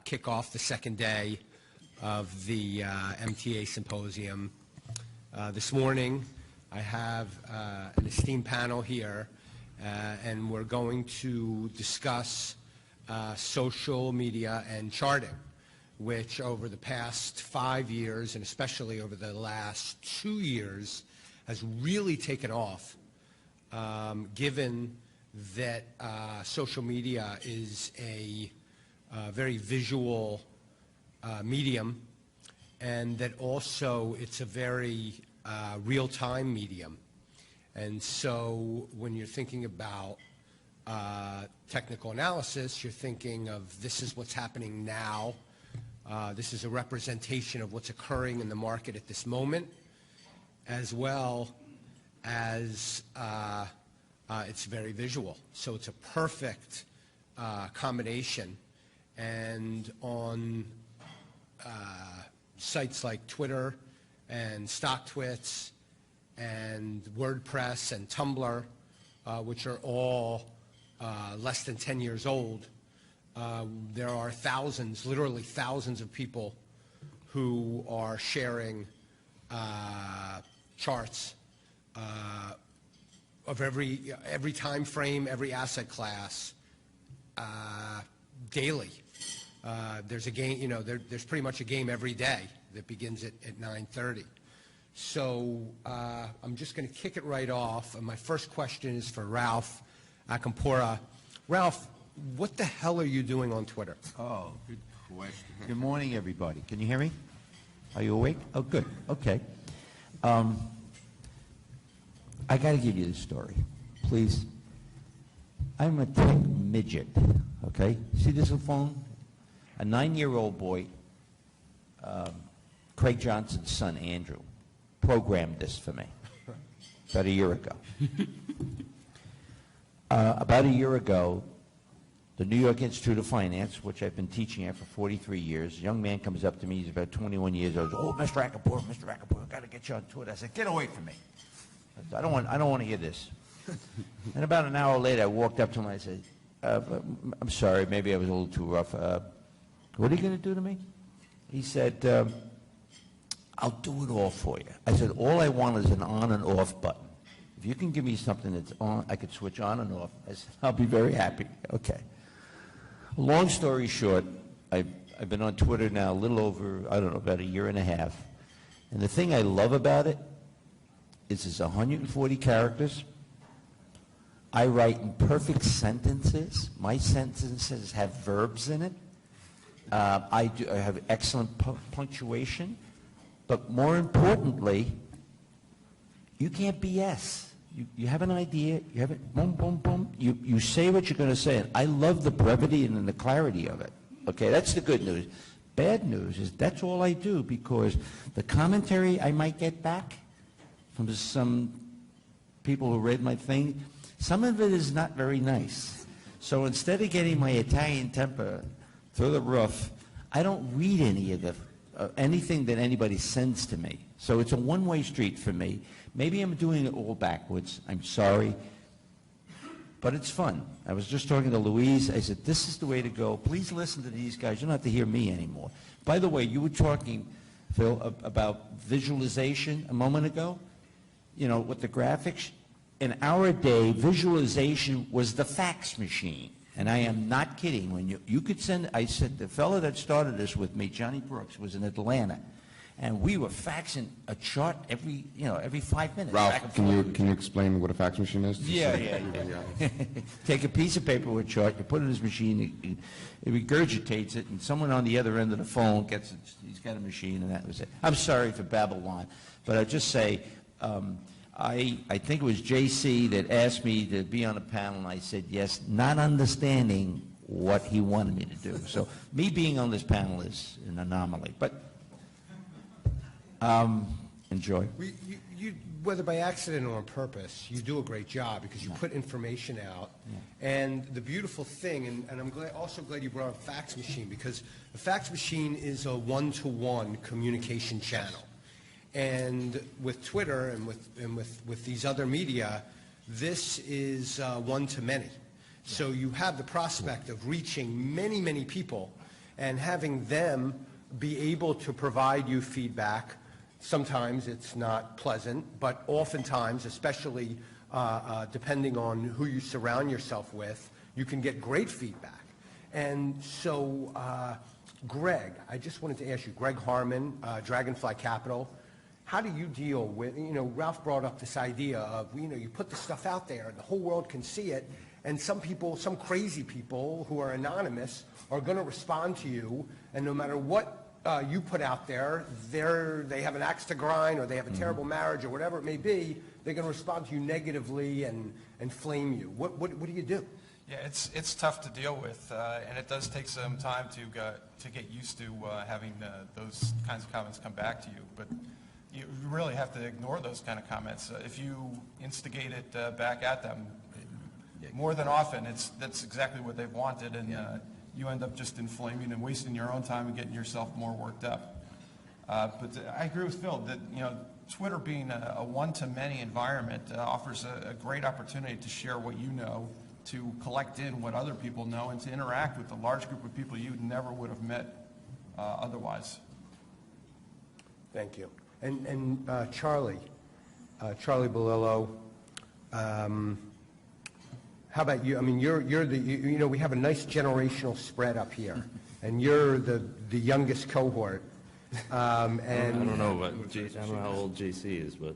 kick off the second day of the MTA Symposium. This morning, I have an esteemed panel here, and we're going to discuss social media and charting, which over the past 5 years, and especially over the last 2 years, has really taken off, given that social media is a very visual medium, and that also it's a very real-time medium. And so when you're thinking about technical analysis, you're thinking of this is what's happening now. This is a representation of what's occurring in the market at this moment, as well as it's very visual. So it's a perfect combination. And on sites like Twitter and StockTwits and WordPress and Tumblr, which are all less than 10 years old, there are thousands, literally thousands of people who are sharing charts of every time frame, every asset class, daily. There's a game, there's pretty much a game every day that begins at 9:30. So I'm just going to kick it right off. And my first question is for Ralph Acampora. Ralph, what the hell are you doing on Twitter? Oh, good question. Good morning, everybody. Can you hear me? Are you awake? Oh, good. Okay. I got to give you this story, please. I'm a tech midget, okay? See this phone? A 9-year-old boy, Craig Johnson's son, Andrew, programmed this for me about a year ago. About a year ago, the New York Institute of Finance, which I've been teaching at for 43 years, a young man comes up to me, he's about 21 years old, oh, Mr. Acampora, I've got to get you on Twitter. I said, get away from me. I don't want to hear this. And about an hour later, I walked up to him and I said, I'm sorry, maybe I was a little too rough. What are you going to do to me? He said, I'll do it all for you. I said, all I want is an on and off button. If you can give me something that's on, I could switch on and off. I said, I'll be very happy. Okay. Long story short, I've been on Twitter now a little over, I don't know, about a year and a half. And the thing I love about it is it's 140 characters. I write in perfect sentences. My sentences have verbs in it. I have excellent punctuation. But more importantly, you can't BS. You have an idea, you have it, boom, boom, boom. You say what you're going to say. And I love the brevity and the clarity of it. Okay, that's the good news. Bad news is that's all I do, because the commentary I might get back from some people who read my thing, some of it is not very nice. So instead of getting my Italian temper through the roof, I don't read any of the anything that anybody sends to me. So it's a one-way street for me. Maybe I'm doing it all backwards. I'm sorry. But it's fun. I was just talking to Louise. I said, this is the way to go. Please listen to these guys. You don't have to hear me anymore. By the way, you were talking, Phil, about visualization a moment ago. You know, with the graphics. In our day, visualization was the fax machine. And I am not kidding. When you could send, I said, the fellow that started this with me, Johnny Brooks, was in Atlanta. And we were faxing a chart every 5 minutes. Ralph, can you explain what a fax machine is? Yeah. Take a piece of paper with a chart, you put it in this machine, it regurgitates it, and someone on the other end of the phone gets it. He's got a machine, and that was it. I'm sorry for Babylon, but I'll just say, I think it was JC that asked me to be on a panel, and I said yes, not understanding what he wanted me to do. So me being on this panel is an anomaly, but enjoy. Whether by accident or on purpose, you do a great job because you put information out. Yeah. And the beautiful thing, and I'm also glad you brought up fax machine, because the fax machine is a one-to-one communication channel. And with Twitter and with these other media, this is one to many. So you have the prospect of reaching many, many people. and having them be able to provide you feedback. Sometimes it's not pleasant, but oftentimes, especially depending on who you surround yourself with, you can get great feedback. And so, Greg, I just wanted to ask you, Greg Harmon, Dragonfly Capital, how do you deal with, Ralph brought up this idea of, you put the stuff out there and the whole world can see it, and some people, some crazy people who are anonymous are going to respond to you, and no matter what you put out there, they have an axe to grind, or they have a terrible marriage, or whatever it may be, they're going to respond to you negatively and flame you. What do you do? Yeah, it's tough to deal with, and it does take some time to get used to having those kinds of comments come back to you. But you really have to ignore those kind of comments. If you instigate it back at them, more than often, that's exactly what they've wanted, and you end up just inflaming and wasting your own time and getting yourself more worked up. But I agree with Phil that Twitter being a one-to-many environment offers a great opportunity to share what you know, to collect in what other people know, and to interact with a large group of people you never would have met otherwise. Thank you. And Charlie Bolillo, how about you? I mean, you're the, we have a nice generational spread up here, and you're the youngest cohort. And I don't know about I don't know how old JC is, but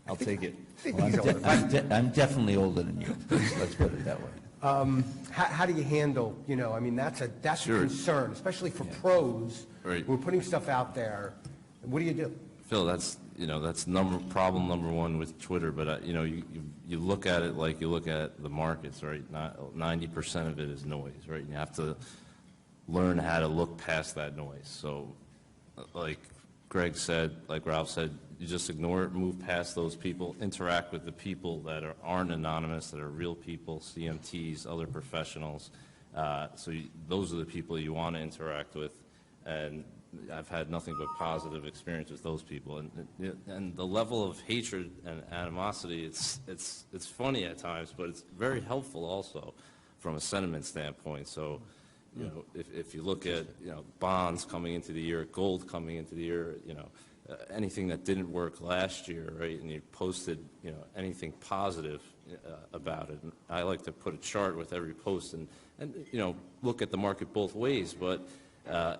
I'll take it. I'm definitely older than you. Let's put it that way. How do you handle, I mean, that's a concern, especially for pros. Right. We're putting stuff out there. What do you do? Phil, that's problem number one with Twitter. But you look at it like you look at the markets, right? 90% of it is noise, right? And you have to learn how to look past that noise. So, like Greg said, like Ralph said, you just ignore it, move past those people, interact with the people that aren't anonymous, that are real people, CMTs, other professionals. Those are the people you want to interact with, and I've had nothing but positive experience with those people. And the level of hatred and animosity, it's funny at times, but it's very helpful also from a sentiment standpoint. So, if you look at bonds coming into the year, gold coming into the year, anything that didn't work last year, right? And you posted anything positive about it. And I like to put a chart with every post and look at the market both ways. But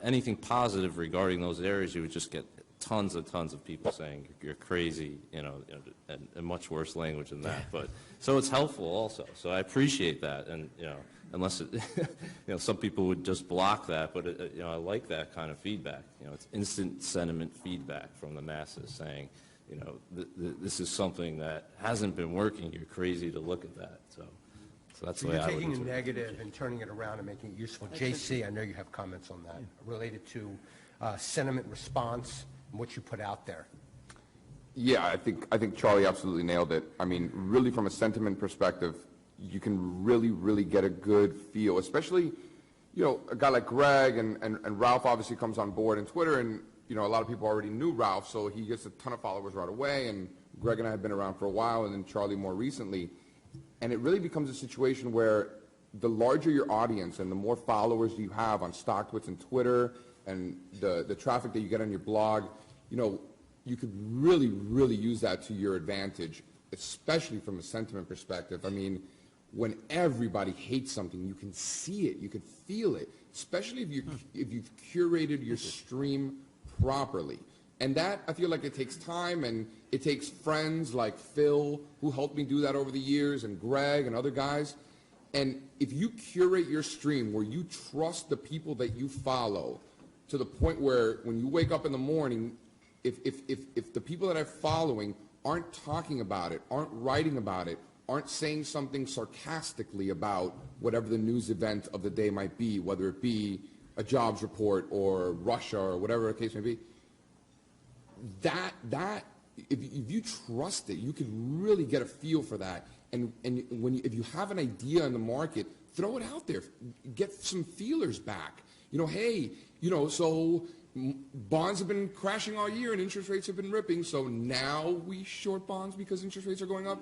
anything positive regarding those areas, you would just get tons of people saying you're crazy, and much worse language than that. But so it's helpful also. So I appreciate that, and unless it, some people would just block that, but I like that kind of feedback. It's instant sentiment feedback from the masses saying, this is something that hasn't been working. You're crazy to look at that. So that's the way I would. You're taking a negative and turning it around and making it useful. JC, I know you have comments on that related to sentiment response and what you put out there. Yeah, I think Charlie absolutely nailed it. I mean, really from a sentiment perspective, you can really get a good feel, especially, a guy like Greg and Ralph obviously comes on board in Twitter, and, a lot of people already knew Ralph, so he gets a ton of followers right away, and Greg and I have been around for a while, and then Charlie more recently. And it really becomes a situation where the larger your audience and the more followers you have on StockTwits and Twitter and the traffic that you get on your blog, you could really use that to your advantage, especially from a sentiment perspective. I mean, when everybody hates something, you can see it, you can feel it, especially if you've curated your stream properly. And that, I feel like it takes time, and it takes friends like Phil, who helped me do that over the years, and Greg and other guys. And if you curate your stream where you trust the people that you follow to the point where when you wake up in the morning, if the people that I'm following aren't talking about it, aren't writing about it, aren't saying something sarcastically about whatever the news event of the day might be, whether it be a jobs report or Russia or whatever the case may be, if you trust it, you can really get a feel for that. And if you have an idea in the market, throw it out there. Get some feelers back. Hey, so bonds have been crashing all year and interest rates have been ripping, so now we short bonds because interest rates are going up.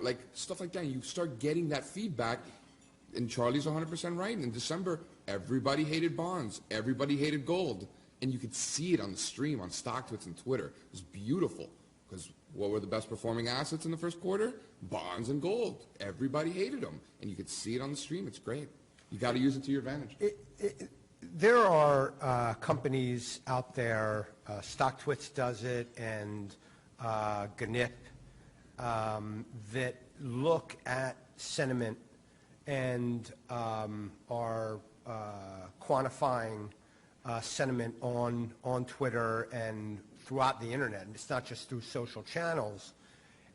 Like stuff like that. You start getting that feedback, and Charlie's 100% right. In December, everybody hated bonds, everybody hated gold, and you could see it on the stream on StockTwits and Twitter. It was beautiful, because what were the best performing assets in the first quarter? Bonds and gold. Everybody hated them, and you could see it on the stream. It's great. You got to use it to your advantage. There are companies out there, StockTwits does it, and GNIP, that look at sentiment and are quantifying sentiment on Twitter and throughout the internet. And it's not just through social channels.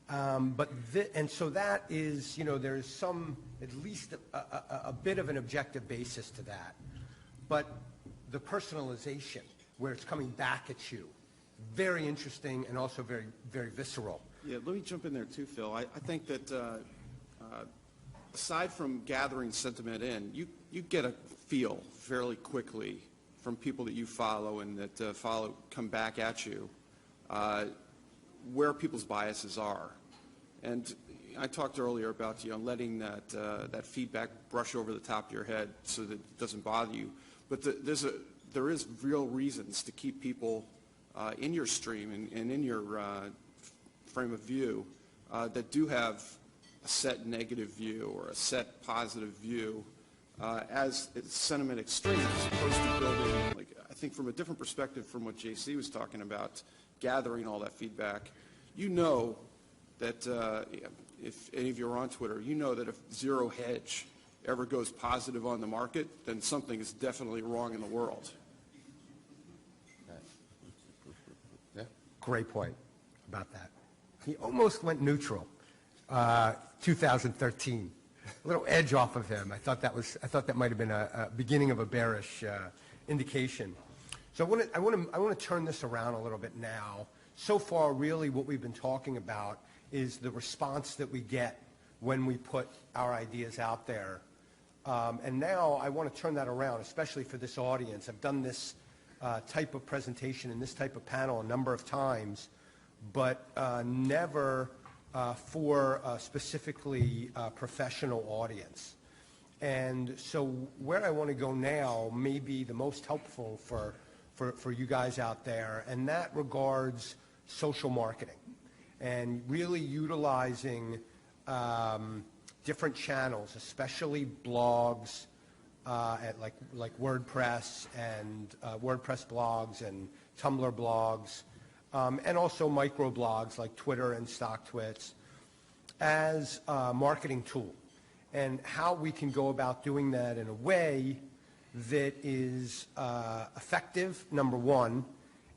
And so that is, there's some, at least a bit of an objective basis to that. But the personalization, where it's coming back at you, very interesting and also very, very visceral. Yeah, let me jump in there too, Phil. I think that aside from gathering sentiment in, you get a feel fairly quickly from people that you follow and that come back at you where people's biases are. And I talked earlier about letting that feedback brush over the top of your head so that it doesn't bother you. But there is real reasons to keep people in your stream and in your frame of view that do have a set negative view or a set positive view as sentiment extremes, as opposed to building, like, I think from a different perspective from what JC was talking about, gathering all that feedback. You know that if any of you are on Twitter, you know that if Zero Hedge ever goes positive on the market, then something is definitely wrong in the world. Yeah. Great point about that. He almost went neutral, 2013. A little edge off of him. I thought that might have been a beginning of a bearish indication. So I want to turn this around a little bit now. So far, really, what we've been talking about is the response that we get when we put our ideas out there. And now I want to turn that around, especially for this audience. I've done this type of presentation and this type of panel a number of times, but never for a specifically professional audience. And so where I want to go now may be the most helpful for you guys out there, and that regards social marketing and really utilizing different channels, especially blogs, like WordPress and WordPress blogs and Tumblr blogs, and also microblogs like Twitter and StockTwits as a marketing tool, and how we can go about doing that in a way that is effective, number one,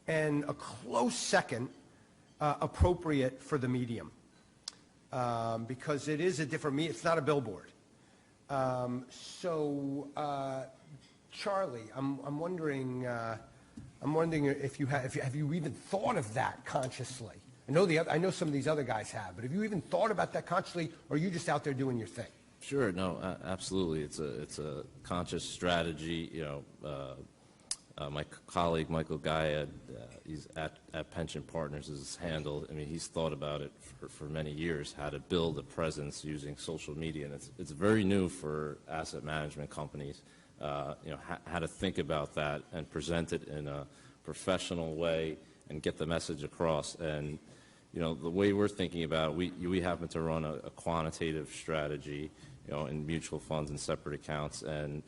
and a close second, appropriate for the medium. Because it is a different medium. It's not a billboard. Charlie, I'm wondering if have you even thought of that consciously? I know some of these other guys have, but have you even thought about that consciously, or are you just out there doing your thing? Sure, no, absolutely. It's a conscious strategy. My colleague Michael Gaia, he's at Pension Partners, is handled. I mean, he's thought about it for many years, how to build a presence using social media, and it's very new for asset management companies. How to think about that and present it in a professional way and get the message across. And the way we're thinking about it, we happen to run a quantitative strategy, in mutual funds and separate accounts. And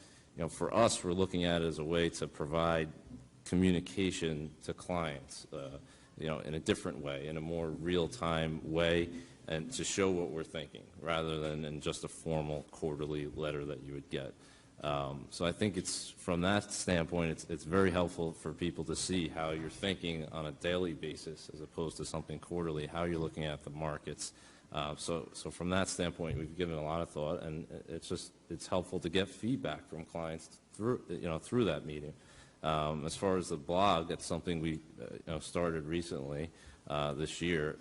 for us, we're looking at it as a way to provide communication to clients, in a different way, in a more real-time way, and to show what we're thinking, rather than in just a formal quarterly letter that you would get. So I think from that standpoint, it's very helpful for people to see how you're thinking on a daily basis as opposed to something quarterly, how you're looking at the markets. So from that standpoint, we've given a lot of thought, and it's helpful to get feedback from clients through that medium. As far as the blog, that's something we started recently this year.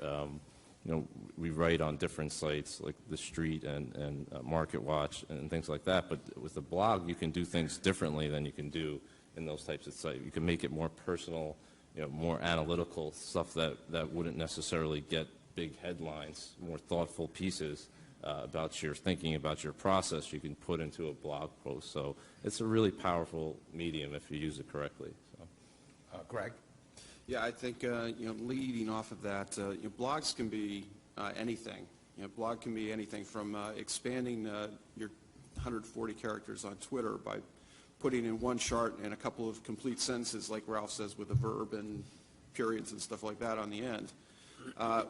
We write on different sites like The Street and Market Watch and things like that. But with the blog, you can do things differently than you can do in those types of sites. You can make it more personal, more analytical stuff that wouldn't necessarily get big headlines, more thoughtful pieces about your thinking about your process, you can put into a blog post. So it's a really powerful medium if you use it correctly. So. Greg? Yeah, I think, leading off of that, blogs can be anything. Blog can be anything from expanding your 140 characters on Twitter by putting in one chart and a couple of complete sentences, like Ralph says, with a verb and periods and stuff like that on the end.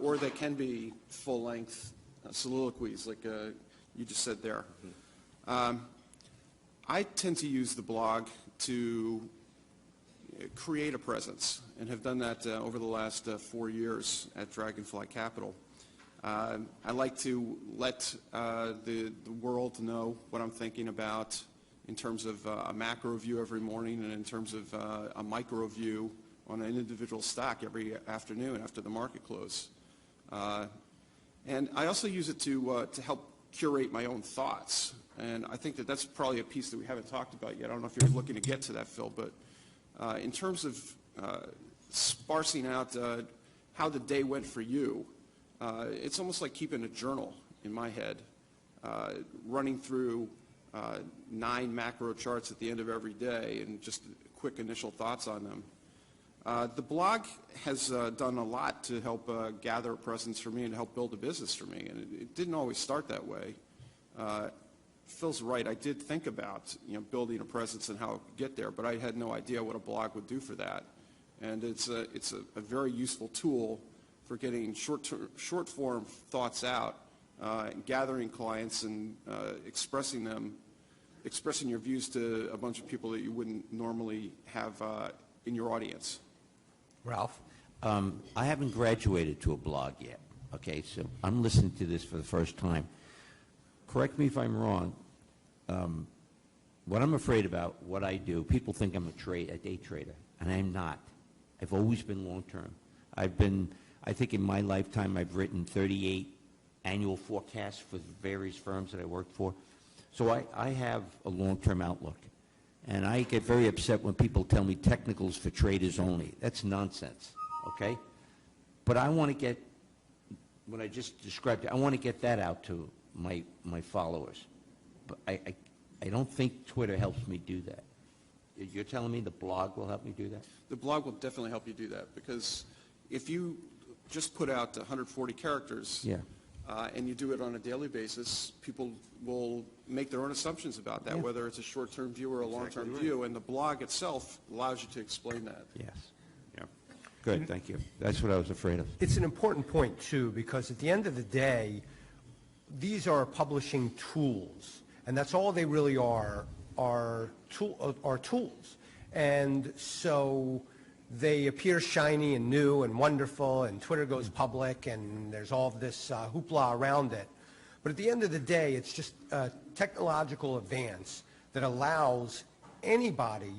Or they can be full-length soliloquies, like you just said there. I tend to use the blog to create a presence, and have done that over the last 4 years at Dragonfly Capital. I like to let the world know what I'm thinking about in terms of a macro view every morning, and in terms of a micro view on an individual stock every afternoon after the market close. And I also use it to help curate my own thoughts. And I think that that's probably a piece that we haven't talked about yet. I don't know if you're looking to get to that, Phil, but in terms of sparsing out how the day went for you, it's almost like keeping a journal in my head, running through 9 macro charts at the end of every day and just quick initial thoughts on them. The blog has done a lot to help gather a presence for me and help build a business for me, and it didn't always start that way. Phil's right. I did think about building a presence and how it could get there, but I had no idea what a blog would do for that. And it's a very useful tool for getting short form thoughts out, gathering clients and expressing your views to a bunch of people that you wouldn't normally have in your audience. Ralph? I haven't graduated to a blog yet. Okay, so I'm listening to this for the first time. Correct me if I'm wrong. What I'm afraid about, what I do, people think I'm a day trader, and I'm not. I've always been long-term. I think in my lifetime, I've written 38 annual forecasts for various firms that I worked for. So I have a long-term outlook. And I get very upset when people tell me technicals for traders only. That's nonsense, okay? But I want to get, what I just described, I want to get that out to my followers. But I don't think Twitter helps me do that. You're telling me the blog will help me do that? The blog will definitely help you do that, because if you just put out 140 characters, Yeah. And you do it on a daily basis, people will make their own assumptions about that, whether it's a short-term view or a long-term view, and the blog itself allows you to explain that. Yes. Yeah. Good, thank you. That's what I was afraid of. It's an important point, too, because at the end of the day, these are publishing tools, and that's all they really are tools. And so they appear shiny and new and wonderful, and Twitter goes public, and there's all this hoopla around it. But at the end of the day, it's just a technological advance that allows anybody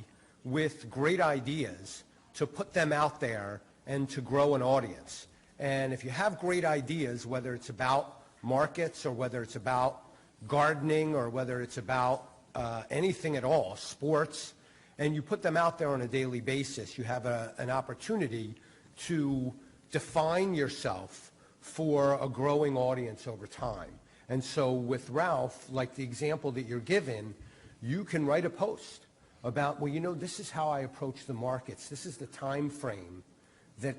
with great ideas to put them out there and to grow an audience. And if you have great ideas, whether it's about markets or whether it's about gardening or whether it's about anything at all, sports, and you put them out there on a daily basis, you have an opportunity to define yourself for a growing audience over time. And so with Ralph, like the example that you're given, you can write a post about, well, this is how I approach the markets. This is the time frame that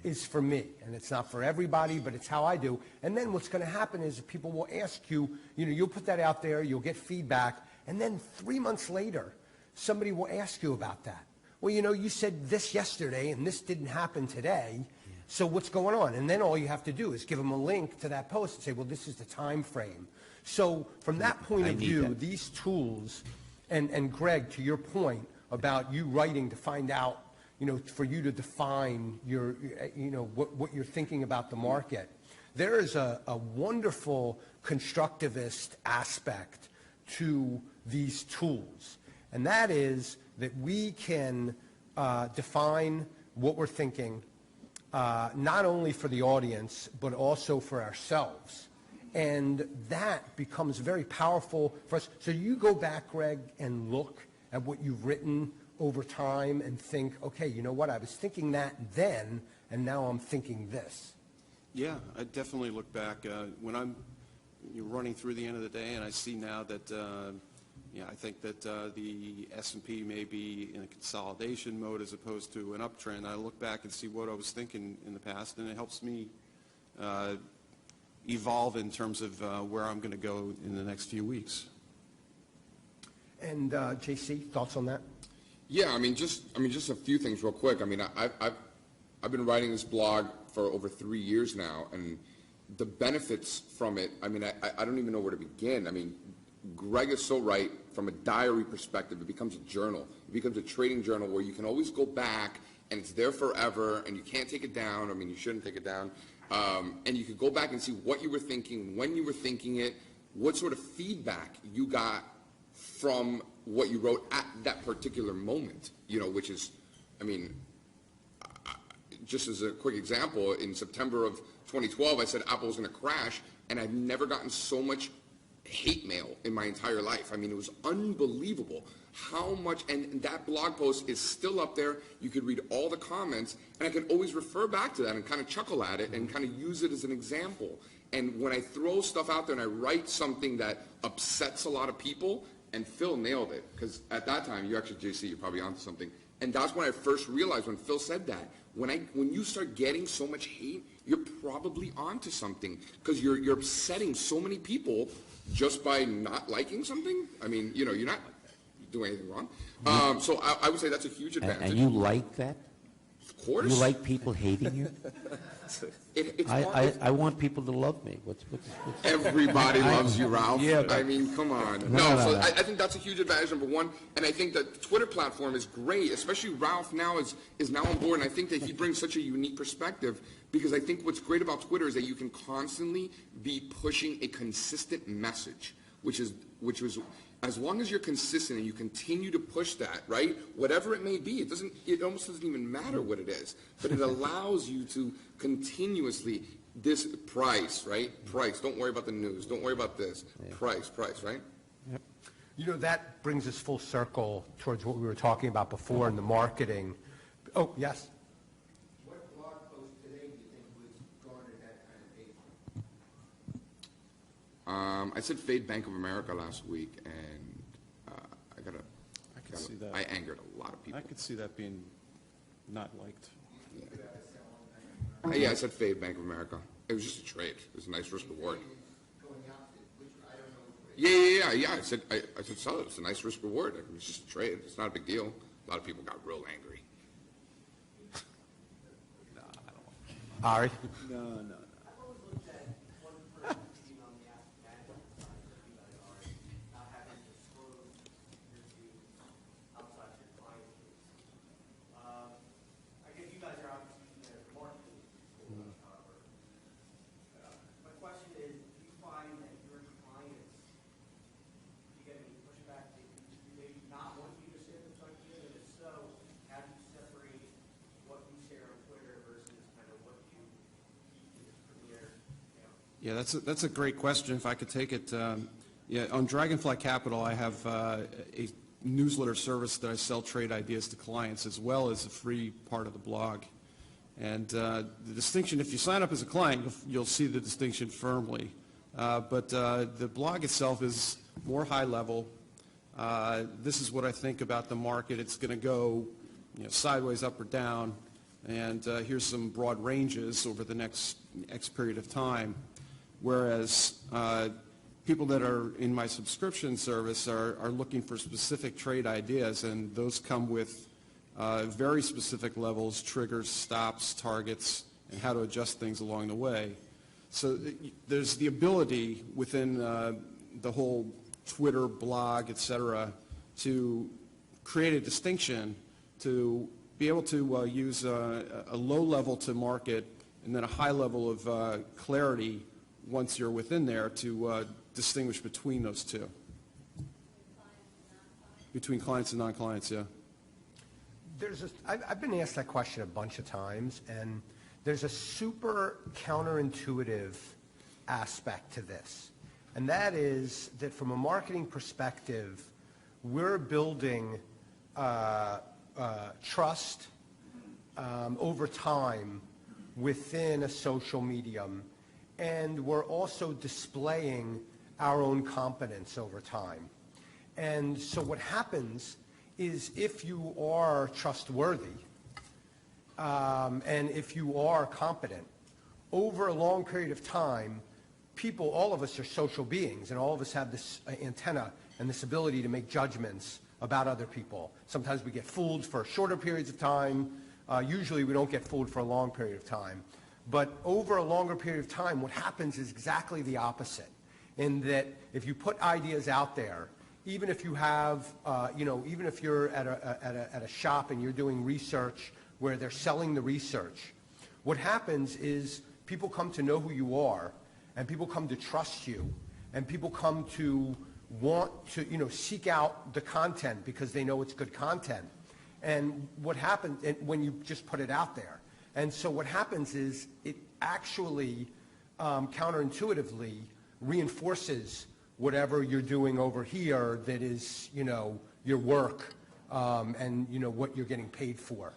is for me. And it's not for everybody, but it's how I do. And then what's going to happen is people will ask you, you'll put that out there, you'll get feedback, and then 3 months later, somebody will ask you about that. Well, you said this yesterday, and this didn't happen today, so what's going on? And then all you have to do is give them a link to that post and say, well, this is the time frame. So from that point of view, these tools, and Greg, to your point about you writing to find out, for you to define your, what you're thinking about the market, there is a wonderful constructivist aspect to these tools. And that is that we can define what we're thinking, not only for the audience, but also for ourselves. And that becomes very powerful for us. So you go back, Greg, and look at what you've written over time and think, okay, you know what, I was thinking that then, and now I'm thinking this. Yeah, I definitely look back. When I'm you're running through the end of the day, and I see now that, yeah, I think that the S&P may be in a consolidation mode as opposed to an uptrend. I look back and see what I was thinking in the past, and it helps me evolve in terms of where I'm going to go in the next few weeks. And JC, thoughts on that? Yeah, I mean, just a few things real quick. I mean, I've been writing this blog for over 3 years now, and the benefits from it, I mean, I don't even know where to begin. I mean, Greg is so right. From a diary perspective, it becomes a journal. It becomes a trading journal where you can always go back, and it's there forever, and you can't take it down. I mean, you shouldn't take it down. And you could go back and see what you were thinking, when you were thinking it, what sort of feedback you got from what you wrote at that particular moment, you know, which is, I mean, just as a quick example, in September of 2012, I said Apple was going to crash, and I've never gotten so much hate mail in my entire life. I mean, it was unbelievable how much, and that blog post is still up there. You could read all the comments, and I can always refer back to that and kind of chuckle at it and kind of use it as an example. And when I throw stuff out there and I write something that upsets a lot of people, and Phil nailed it, because at that time, you actually, JC, you're probably onto something. And that's when I first realized when Phil said that. When you start getting so much hate, you're probably onto something, because you're upsetting so many people just by not liking something. I mean, you know, you're not doing anything wrong. So I would say that's a huge advantage. And you like that? Of course. You like people hating you? I want people to love me. What's Everybody loves you, Ralph. Yeah, I mean, come on. No. I think that's a huge advantage, number one. And I think that the Twitter platform is great, especially Ralph now is now on board. And I think that he brings such a unique perspective, because I think what's great about Twitter is that you can constantly be pushing a consistent message, which was, as long as you're consistent and you continue to push that, right? Whatever it may be, it almost doesn't even matter what it is, but it allows you to continuously, this price, right? Price, don't worry about the news, don't worry about this. Yeah. Price, right? Yep. You know, that brings us full circle towards what we were talking about before in the marketing. Oh, yes? What blog post today do you think would garner that kind of engagement? I said fade Bank of America last week, and I angered a lot of people. I could see that being not liked. Yeah, I said fade Bank of America. It was just a trade. It was a nice risk reward. Yeah. I said sell it. It's a nice risk reward. It was just a trade. It's not a big deal. A lot of people got real angry. Ari? No. Yeah, that's a great question. If I could take it, yeah, on Dragonfly Capital, I have a newsletter service that I sell trade ideas to clients, as well as a free part of the blog. And the distinction, if you sign up as a client, you'll see the distinction firmly. But the blog itself is more high level. This is what I think about the market. It's going to go, sideways, up or down. And here's some broad ranges over the next X period of time. Whereas people that are in my subscription service are looking for specific trade ideas, and those come with very specific levels, triggers, stops, targets, and how to adjust things along the way. So there's the ability within the whole Twitter, blog, et cetera, to create a distinction, to be able to use a low level to market and then a high level of clarity once you're within there to distinguish between those two. Between clients and non-clients, yeah. I've been asked that question a bunch of times, and there's a super counterintuitive aspect to this. And that is that from a marketing perspective, we're building trust over time within a social medium. and we're also displaying our own competence over time. And so what happens is if you are trustworthy, and if you are competent, over a long period of time, people, all of us are social beings, and all of us have this antenna and this ability to make judgments about other people. Sometimes we get fooled for shorter periods of time. Usually we don't get fooled for a long period of time. But over a longer period of time, what happens is exactly the opposite, in that if you put ideas out there, even if you have, even if you're at a shop and you're doing research where they're selling the research, what happens is people come to know who you are, and people come to trust you, and people come to want to, seek out the content because they know it's good content. And what happens when you just put it out there? And so what happens is it actually counterintuitively reinforces whatever you're doing over here that is, your work and, what you're getting paid for.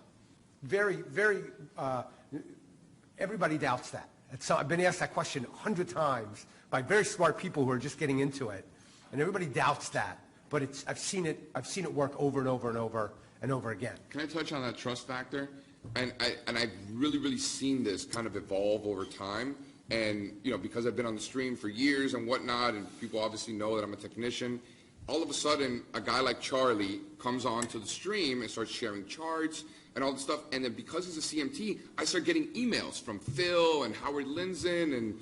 Everybody doubts that. I've been asked that question 100 times by very smart people who are just getting into it, and everybody doubts that. But I've seen it work over and over and over and over again. Can I touch on that trust factor? And I've really seen this kind of evolve over time. And, because I've been on the stream for years and whatnot, and people obviously know that I'm a technician, all of a sudden, a guy like Charlie comes onto the stream and starts sharing charts and all this stuff. And then because he's a CMT, I start getting emails from Phil and Howard Lindzon and,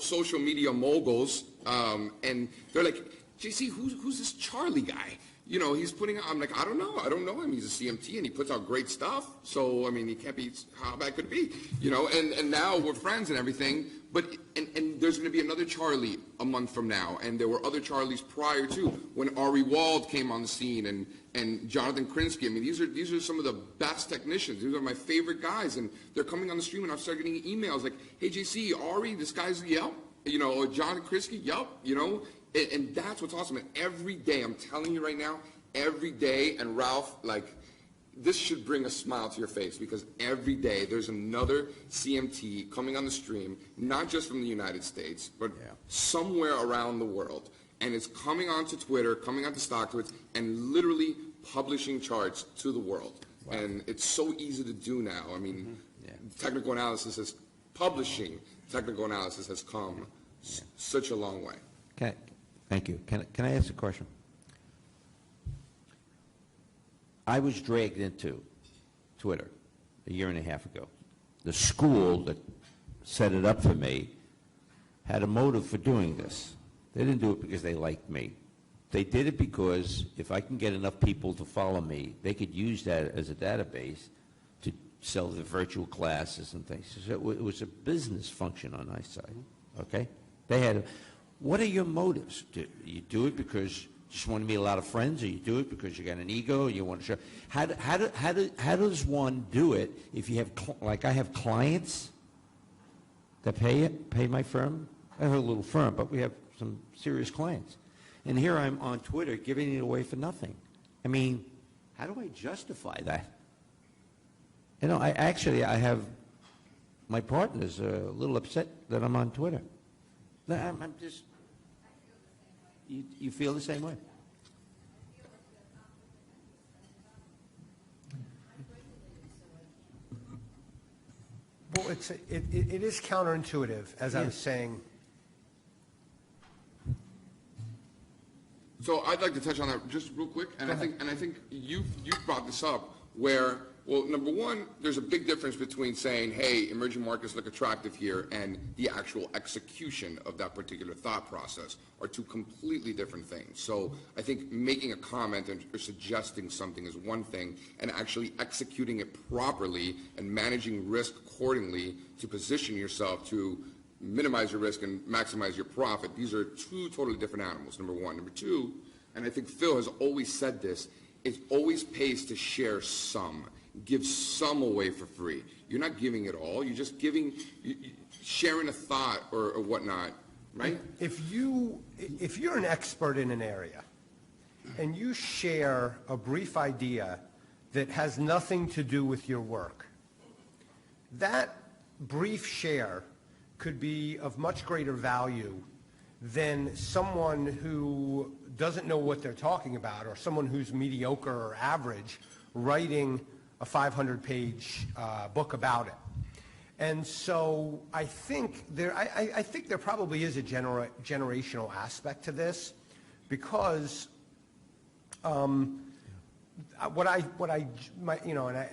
social media moguls. And they're like, JC, who's this Charlie guy? He's putting out, I'm like, I don't know him. He's a CMT and he puts out great stuff. So, he can't be, how bad could it be? And now we're friends and everything. But, and there's going to be another Charlie a month from now. And there were other Charlies prior to when Ari Wald came on the scene and Jonathan Krinsky. these are some of the best technicians. These are my favorite guys. And they're coming on the stream and I've started getting emails like, hey, JC, Ari, this guy's, yep. Or Jonathan Krinsky, yep, And that's what's awesome. And every day, I'm telling you right now, every day, and Ralph, this should bring a smile to your face because every day there's another CMT coming on the stream, not just from the United States, but somewhere around the world. And it's coming onto Twitter, coming onto StockTwits, and literally publishing charts to the world. Wow. And it's so easy to do now. Technical analysis publishing technical analysis has come such a long way. Okay. Thank you. Can I ask a question? I was dragged into Twitter a year and a half ago. The school that set it up for me had a motive for doing this. They didn't do it because they liked me. They did it because if I can get enough people to follow me, they could use that as a database to sell the virtual classes and things. So it was a business function on my side. Okay? They had. What are your motives? Do you do it because you just want to meet a lot of friends, or you do it because you got an ego, you want to show? How does one do it if you have, like I have clients that pay my firm? I have a little firm, but we have some serious clients. And here I'm on Twitter giving it away for nothing. How do I justify that? I have, my partner's a little upset that I'm on Twitter. I'm just, you feel the same way? Well, it is counterintuitive, as I was saying. So I'd like to touch on that just real quick, and I think you brought this up where, well, number one, there's a big difference between saying, hey, emerging markets look attractive here, and the actual execution of that particular thought process are two completely different things. So I think making a comment or suggesting something is one thing, and actually executing it properly and managing risk accordingly to position yourself to minimize your risk and maximize your profit. These are two totally different animals, number one. Number two, and I think Phil has always said this, it always pays to share some. Give some away for free. You're not giving it all. You're just sharing a thought or whatnot, right? If you're an expert in an area and you share a brief idea that has nothing to do with your work, that brief share could be of much greater value than someone who doesn't know what they're talking about, or someone who's mediocre or average writing a 500-page book about it. And so I think I think there probably is a generational aspect to this, because and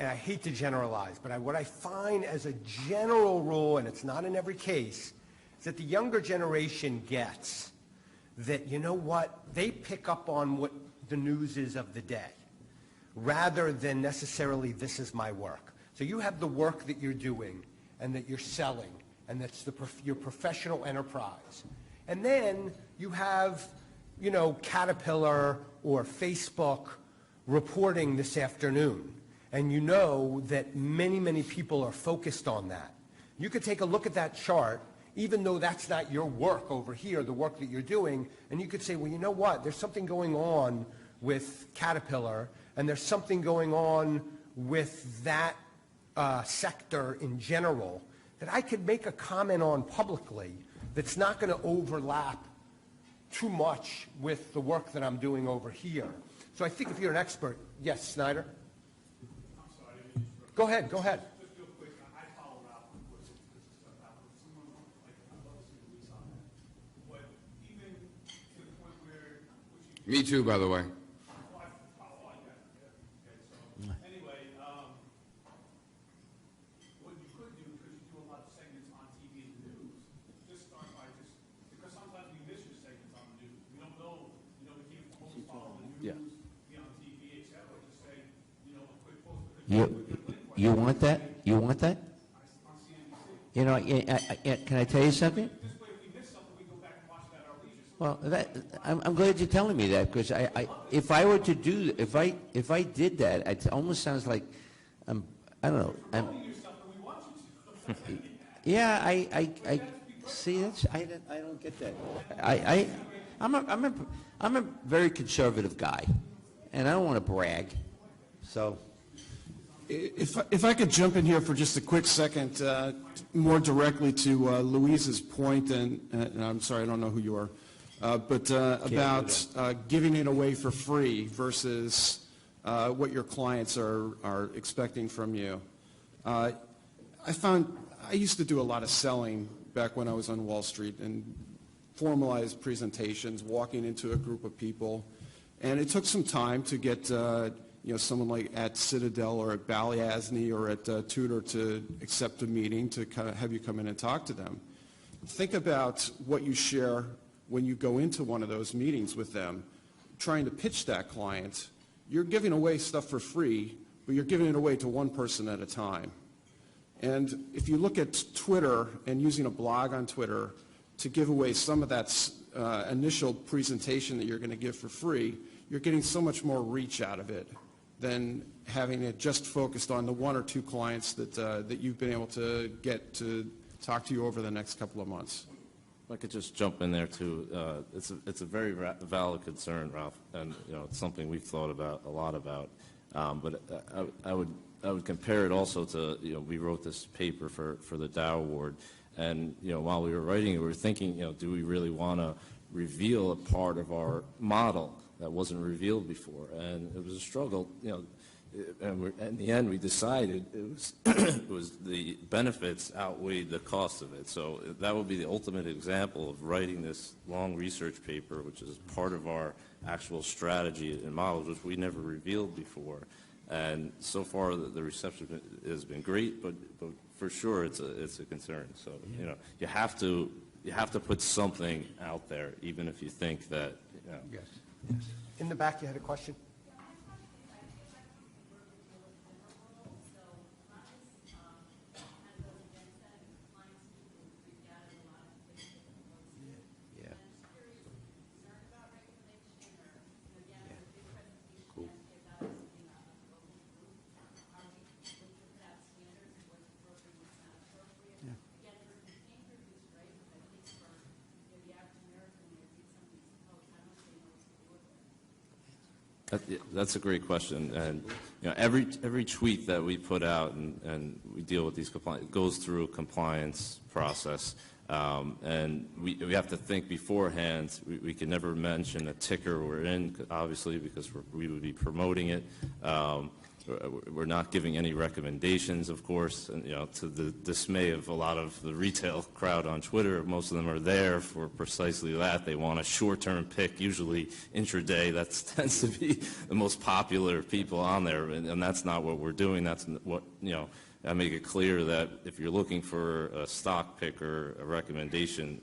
I hate to generalize, but what I find as a general rule, and it's not in every case, is that the younger generation gets that, you know what, they pick up on what the news is of the day, rather than necessarily this is my work. So you have the work that you're doing and that you're selling, and that's your professional enterprise. And then you have, Caterpillar or Facebook reporting this afternoon, and you know that many, many people are focused on that. You could take a look at that chart, even though that's not your work over here, the work that you're doing, and you could say, well, you know what, there's something going on with Caterpillar, and there's something going on with that sector in general that I could make a comment on publicly that's not going to overlap too much with the work that I'm doing over here. So I think if you're an expert, yes, Snyder? I'm sorry, I didn't interrupt. Go ahead, go ahead. Just real quick, I follow Ralph, of course, because this stuff happens. Someone, like, I'd love to see Luis on that. But even to the point where, Me too, by the way. Anyway, what you could do, because you do a lot of segments on TV and the news, just start by because sometimes we miss your segments on the news. We don't know, we can't always follow the news, be on TV, et cetera. Just say, a quick post. You want that? You want that? On CNBC. Can I tell you something? This way, if we miss something, we go back and watch that at our leisure. Well, I'm glad you're telling me that, because if I were to do, if I did that, it almost sounds like I don't know. Yeah, I see. I don't get that. I'm a very conservative guy, and I don't want to brag. So, If I could jump in here for just a quick second, more directly to Louise's point, and I'm sorry, I don't know who you are, but about giving it away for free versus what your clients are expecting from you. I used to do a lot of selling back when I was on Wall Street, and formalized presentations, walking into a group of people, and it took some time to get someone like at Citadel or at Balyasny or at Tudor to accept a meeting to kind of have you come in and talk to them. Think about what you share when you go into one of those meetings with them, trying to pitch that client. You're giving away stuff for free, but you're giving it away to one person at a time. And if you look at Twitter and using a blog on Twitter to give away some of that initial presentation that you're going to give for free, you're getting so much more reach out of it than having it just focused on the one or two clients that you've been able to get to talk to you over the next couple of months. If I could just jump in there too. It's a very valid concern, Ralph, and it's something we've thought about a lot about. But I would compare it also to we wrote this paper for the Dow Award, and while we were writing it, we were thinking do we really want to reveal a part of our model that wasn't revealed before, and it was a struggle. And in the end, we decided it was the benefits outweighed the cost of it. So that would be the ultimate example of writing this long research paper, which is part of our actual strategy and models, which we never revealed before. And so far, the reception has been great, but for sure, it's a concern. So you have to put something out there, even if you think that. Yes. In the back, you had a question? That's a great question, and every tweet that we put out and we deal with these compliance goes through a compliance process. And we have to think beforehand. We can never mention a ticker we're in, obviously, because we would be promoting it. We're not giving any recommendations, of course, and, to the dismay of a lot of the retail crowd on Twitter. Most of them are there for precisely that. They want a short-term pick, usually intraday. That tends to be the most popular people on there, and that's not what we're doing. That's what, I make it clear that if you're looking for a stock pick or a recommendation,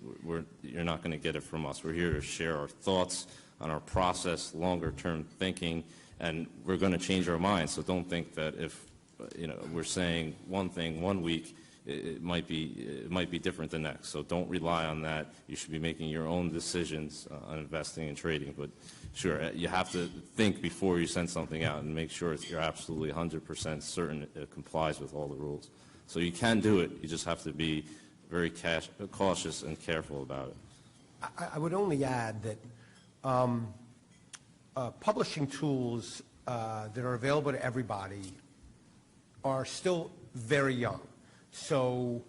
you're not going to get it from us. We're here to share our thoughts on our process, longer-term thinking, and we're going to change our minds. So don't think that if we're saying one thing one week, it might be different the next. So don't rely on that. You should be making your own decisions on investing and trading. But sure, you have to think before you send something out and make sure you're absolutely 100% certain it complies with all the rules. So you can do it. You just have to be very cautious and careful about it. I would only add that publishing tools that are available to everybody are still very young. So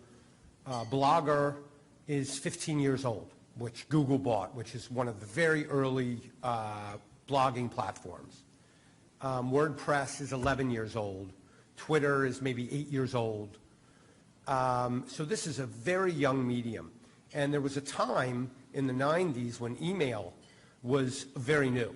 Blogger is 15 years old, which Google bought, which is one of the very early blogging platforms. WordPress is 11 years old. Twitter is maybe 8 years old. So this is a very young medium. And there was a time in the 90s when email was very new.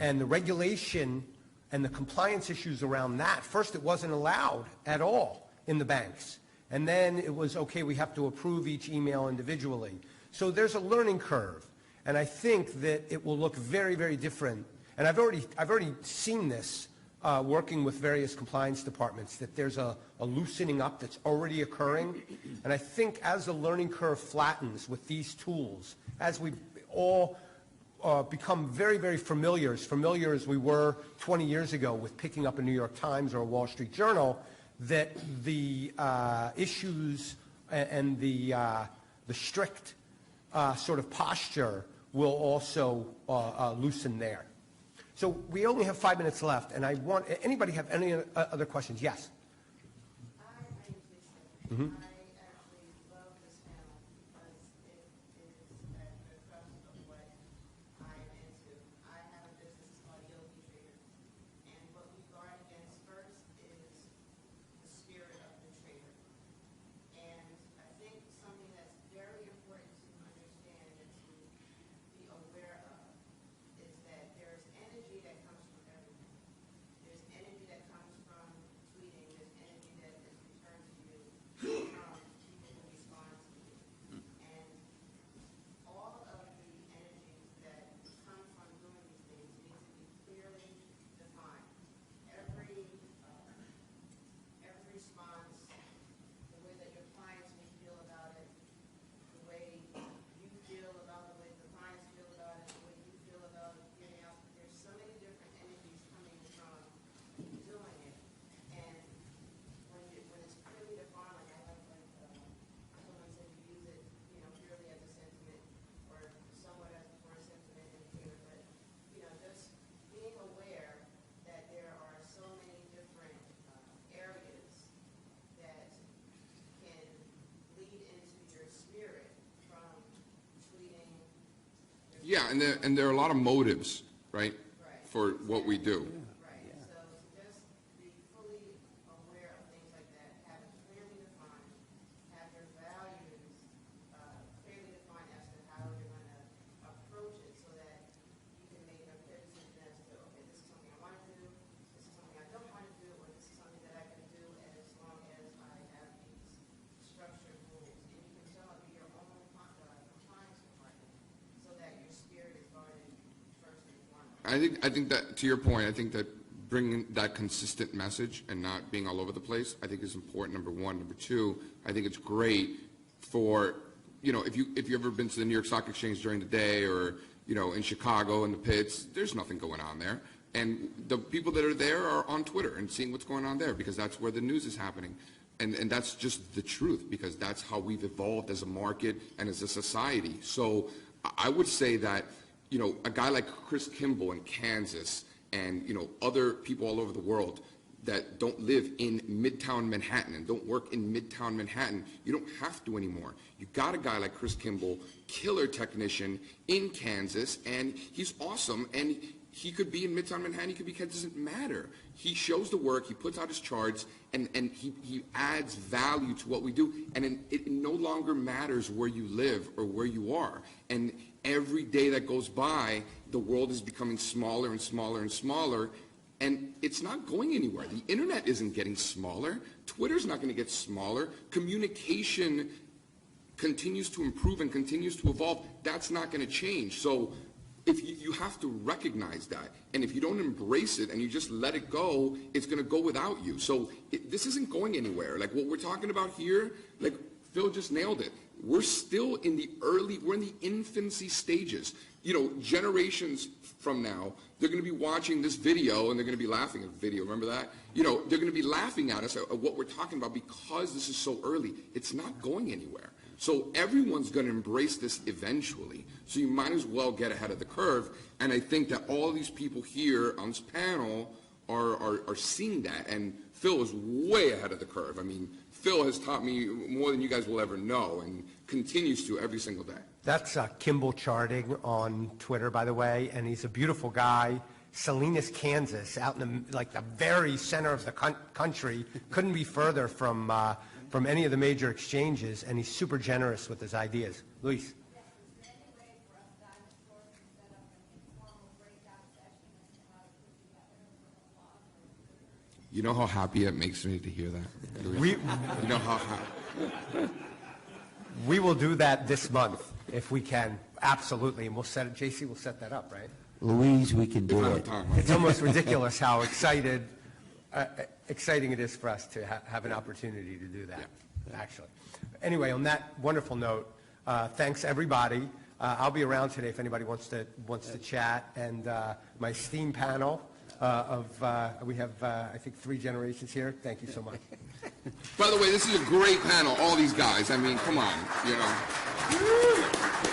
And the regulation and the compliance issues around that, first it wasn't allowed at all in the banks. And then it was, okay, we have to approve each email individually. So there's a learning curve. And I think that it will look very, very different. And I've already seen this working with various compliance departments, that there's a loosening up that's already occurring. And I think as the learning curve flattens with these tools, as we all become very, very familiar as we were 20 years ago with picking up a New York Times or a Wall Street Journal, that the issues and the strict sort of posture will also loosen there. So we only have 5 minutes left, and I want, anybody have any other questions? Yes? Mm-hmm. Yeah, and there are a lot of motives, right, for what we do. I think that, to your point, I think that bringing that consistent message and not being all over the place, I think is important, number one. Number two, I think it's great for, if you've ever been to the New York Stock Exchange during the day, or, in Chicago in the pits, there's nothing going on there. And the people that are there are on Twitter and seeing what's going on there, because that's where the news is happening. And that's just the truth, because that's how we've evolved as a market and as a society. So I would say that, a guy like Chris Kimball in Kansas and, other people all over the world, that don't live in Midtown Manhattan and don't work in Midtown Manhattan. You don't have to anymore. You got a guy like Chris Kimball, killer technician in Kansas, and he's awesome, and he could be in Midtown Manhattan, he could be, it doesn't matter. He shows the work, he puts out his charts, and he adds value to what we do, and it no longer matters where you live or where you are. And every day that goes by, the world is becoming smaller and smaller and smaller, and it's not going anywhere. The internet isn't getting smaller. Twitter's not going to get smaller. Communication continues to improve and continues to evolve. That's not going to change. So if you have to recognize that, and if you don't embrace it and you just let it go, it's going to go without you. So this isn't going anywhere. Like what we're talking about here, like Phil just nailed it. We're still in the we're in the infancy stages. You know, generations from now, they're going to be watching this video and they're going to be laughing at the video. Remember that? You know, they're going to be laughing at us at what we're talking about because this is so early. It's not going anywhere. So everyone's going to embrace this eventually. So you might as well get ahead of the curve. And I think that all these people here on this panel are seeing that. And Phil is way ahead of the curve. I mean, Phil has taught me more than you guys will ever know and continues to every single day. That's Kimball Charting on Twitter, by the way, and he's a beautiful guy. Salinas, Kansas, out in the very center of the country, couldn't be further from any of the major exchanges, and he's super generous with his ideas. Luis. You know how happy it makes me to hear that? You know how happy. We will do that this month if we can, absolutely, and we'll set it. JC will set that up, right? Louise, we can do it. It's almost ridiculous how exciting it is for us to have an opportunity to do that, actually. Anyway, on that wonderful note, thanks everybody. I'll be around today if anybody wants to chat, and my esteemed panel we have I think 3 generations here. Thank you so much. By the way, this is a great panel, all these guys. I mean, come on, you know.